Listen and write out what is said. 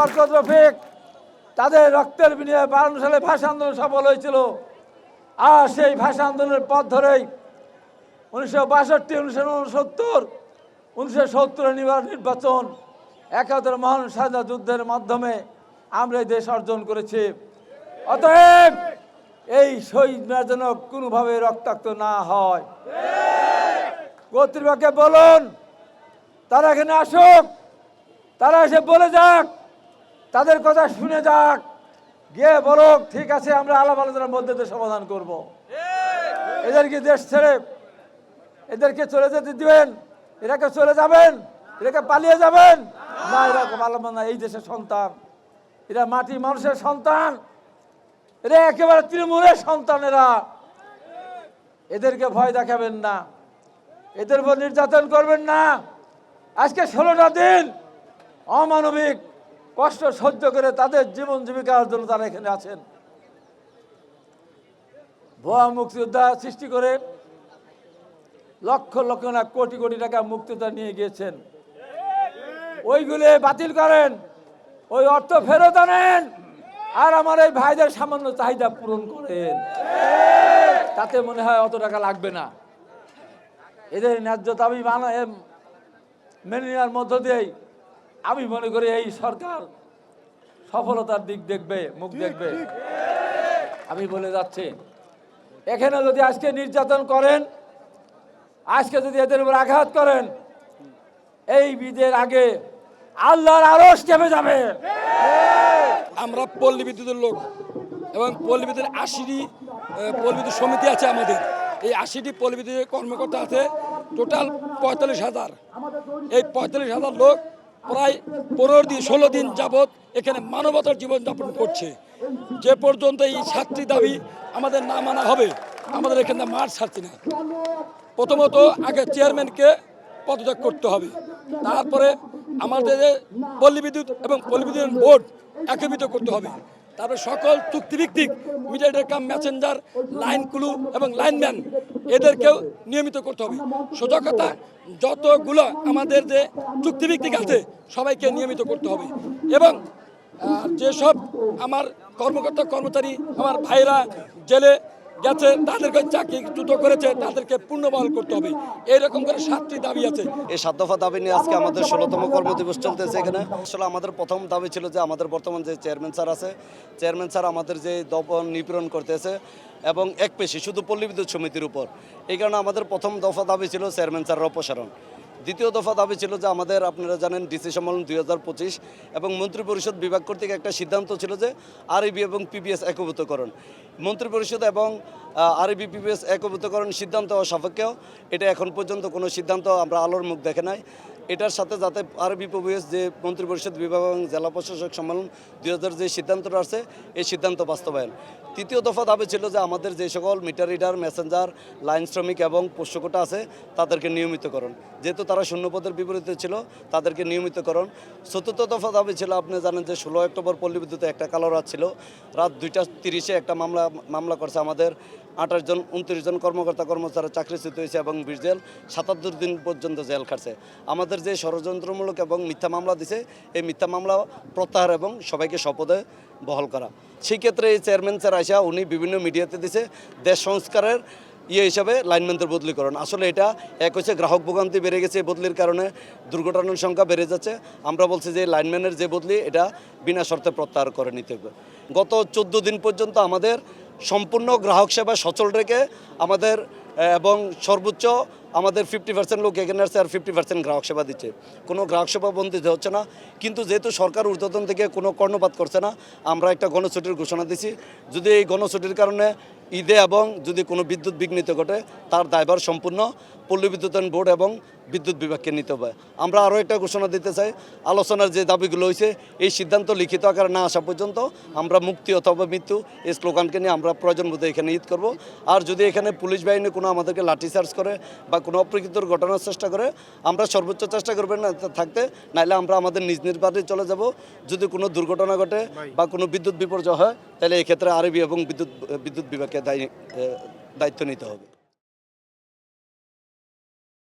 বরকত রফিক তাদের রক্তের বিনিময়ে 52 সালে ভাষা আন্দোলন সফল হয়েছিল। আর সেই ভাষা আন্দোলনের পথ ধরেই 1962, 1969, 1970 নির্বাচন, 71 মহান স্বাধীনতা যুদ্ধের মাধ্যমে আমরা এই দেশ অর্জন করেছি। অতএব এই শহীদরা যেন কোনোভাবে রক্তাক্ত না হয়। কর্তৃপক্ষকে বলুন তারা এখানে আসুক, তারা এসে বলে যাক, তাদের কথা শুনে যাক, গিয়ে বলুক ঠিক আছে আমরা আলাপ আলোচনার মধ্যে দিয়ে সমাধান করব। এদেরকে দেশ ছেড়ে এদেরকে চলে যেতে দিবেন? এরাকে চলে যাবেন? এরাকে পালিয়ে যাবেন? না, এরকম আলাদা না। এই দেশের সন্তান, এরা মাটি মানুষের সন্তান, এরা একেবারে তৃণমূলের সন্তান। এদেরকে ভয় দেখাবেন না, এদের উপর নির্যাতন করবেন না। আজকে 16টা দিন অমানবিক কষ্ট সহ্য করে তাদের জীবন জীবিকার জন্য তারা এখানে আছেন। ভুয়া মুক্তিযোদ্ধা সৃষ্টি করে লক্ষ লক্ষ না কোটি কোটি টাকা মুক্তিযোদ্ধা নিয়ে গিয়েছেন। ওইগুলো বাতিল করেন, ওই অর্থ ফেরত আনেন, আর আমার এই ভাইদের সামান্য চাহিদা পূরণ করেন। তাতে মনে হয় অত টাকা লাগবে না। এদের ন্যায্য দাবি মেনে নেওয়ার মধ্য দিয়েই আমি মনে করি এই সরকার সফলতার দিক দেখবে, মুখ দেখবে। আমি বলে যাচ্ছি, এখানে যদি আজকে নির্যাতন করেন, আজকে যদি এদের উপর আঘাত করেন, এই বিদের আগে আল্লাহর আরশ কেঁপে যাবে। আমরা পল্লী বিদ্যুতের লোক এবং পল্লী বিদ্যুতের 80টি পল্লী বিদ্যুৎ সমিতি আছে আমাদের। এই 80টি পল্লী বিদ্যুতের কর্মকর্তা আছে, টোটাল 45,000। এই 45,000 লোক প্রায় 16 দিন যাবৎ এখানে মানবতার জীবনযাপন করছে। যে পর্যন্ত এই 7টি দাবি আমাদের না মানা হবে, আমাদের এখানে মাঠ ছাড়ছি না। প্রথমত আগে চেয়ারম্যানকে পদত্যাগ করতে হবে, তারপরে আমাদের পল্লী বিদ্যুৎ এবং পল্লী বিদ্যুৎ বোর্ড একীভূত করতে হবে, তারপরে সকল চুক্তিভিত্তিক mediator cum messenger, line crew এবং লাইনম্যান এদেরকেও নিয়মিত করতে হবে। সোজা কথা, যতগুলো আমাদের যে চুক্তিভিত্তিক আছে সবাইকে নিয়মিত করতে হবে। এবং যেসব আমার কর্মকর্তা কর্মচারী আমার ভাইরা জেলে গেছে, তাদেরকে চাকরিচ্যুত করেছে, তাদেরকে পুনর্বহাল করতে হবে। এইরকম করে 7টি দাবি আছে। এই 7 দফা দাবি নিয়ে আজকে আমাদের 16তম কর্মদিবস চলতেছে এখানে। আসলে আমাদের প্রথম দাবি ছিল যে আমাদের বর্তমান যে চেয়ারম্যান স্যার আছে, চেয়ারম্যান স্যার আমাদের যে দপন নিপীড়ন করতেছে এবং একপেশি শুধু পল্লী বিদ্যুৎ সমিতির উপর। এই কারণে আমাদের প্রথম দফা দাবি ছিল চেয়ারম্যান স্যারের অপসারণ। দ্বিতীয় দফা দাবি ছিল যে আমাদের, আপনারা জানেন, ডিসি সম্মেলন 2025 এবং মন্ত্রিপরিষদ বিভাগ কর্তৃক একটা সিদ্ধান্ত ছিল যে আরইবি এবং পিবিএস একীভূতকরণ। মন্ত্রিপরিষদ এবং আরইবি পিবিএস একীভূতকরণ সিদ্ধান্ত সাপেক্ষেও এটা এখন পর্যন্ত কোনো সিদ্ধান্ত আমরা আলোর মুখ দেখে নাই। এটার সাথে যাতে আরবি পিবিএস যে মন্ত্রিপরিষদ বিভাগ এবং জেলা প্রশাসক সম্মেলন 2000 যে সিদ্ধান্তটা আছে, এই সিদ্ধান্ত বাস্তবায়ন। তৃতীয় দফা দাবি ছিল যে আমাদের যে সকল মিটার রিডার, মেসেঞ্জার, লাইন শ্রমিক এবং পোষ্যকোটা আছে তাদেরকে নিয়মিতকরণ, যেহেতু তারা শূন্যপদের বিপরীতে ছিল, তাদেরকে নিয়মিতকরণ। চতুর্থ দফা দাবি ছিল, আপনি জানেন যে 16 অক্টোবর পল্লী বিদ্যুতে একটা কালো রাত ছিল। রাত 2:30-এ একটা মামলা করছে আমাদের 29 জন কর্মকর্তা কর্মচারী চাকরিচ্যুত হয়েছে এবং 20 জেল 77 দিন পর্যন্ত জেল খাটছে। আমাদের যে ষড়যন্ত্রমূলক এবং মিথ্যা মামলা দিছে, এই মিথ্যা মামলা প্রত্যাহার এবং সবাইকে শপথে বহাল করা। সেই ক্ষেত্রে এই চেয়ারম্যান স্যার আইসা উনি বিভিন্ন মিডিয়াতে দিছে দেশ সংস্কারের হিসাবে লাইনম্যানদের বদলিকরণ। আসলে এটা এক হচ্ছে গ্রাহক ভোগান্তি বেড়ে গেছে, এই বদলির কারণে দুর্ঘটনার সংখ্যা বেড়ে যাচ্ছে। আমরা বলছি যে লাইনম্যানের যে বদলি, এটা বিনা শর্তে প্রত্যাহার করে নিতে হবে। গত 14 দিন পর্যন্ত আমাদের সম্পূর্ণ গ্রাহক সেবা সচল রেখে আমাদের এবং সর্বোচ্চ আমাদের 50% লোক এখানে আসছে আর 50% গ্রাহক সেবা দিচ্ছে। কোনো গ্রাহক সেবা বঞ্চিত হচ্ছে না। কিন্তু যেহেতু সরকার ঊর্ধ্বতন থেকে কোনো কর্ণপাত করছে না, আমরা একটা গণছুটির ঘোষণা দিছি। যদি এই গণছুটির কারণে ঈদে এবং যদি কোনো বিদ্যুৎ বিঘ্নিত ঘটে, তার দায়ভার সম্পূর্ণ পল্লী বিদ্যুতায়ন বোর্ড এবং বিদ্যুৎ বিভাগকে নিতে হবে। আমরা আরও একটা ঘোষণা দিতে চাই, আলোচনার যে দাবিগুলো হয়েছে, এই সিদ্ধান্ত লিখিত আকারে না আসা পর্যন্ত আমরা মুক্তি অথবা মৃত্যু এই স্লোগানকে নিয়ে আমরা প্রয়োজন বোধে এখানে ঈদ করব। আর যদি এখানে পুলিশ বাহিনী কোনো আমাদেরকে লাঠিচার্জ করে বা কোনো অপ্রীতিকর ঘটনার চেষ্টা করে, আমরা সর্বোচ্চ চেষ্টা করবেন না থাকতে, নাহলে আমরা আমাদের নিজ নিজ বাড়ি চলে যাব। যদি কোনো দুর্ঘটনা ঘটে বা কোনো বিদ্যুৎ বিপর্যয় হয়, তাহলে এক্ষেত্রে আরবি এবং বিদ্যুৎ বিভাগকে দায়িত্ব নিতে হবে।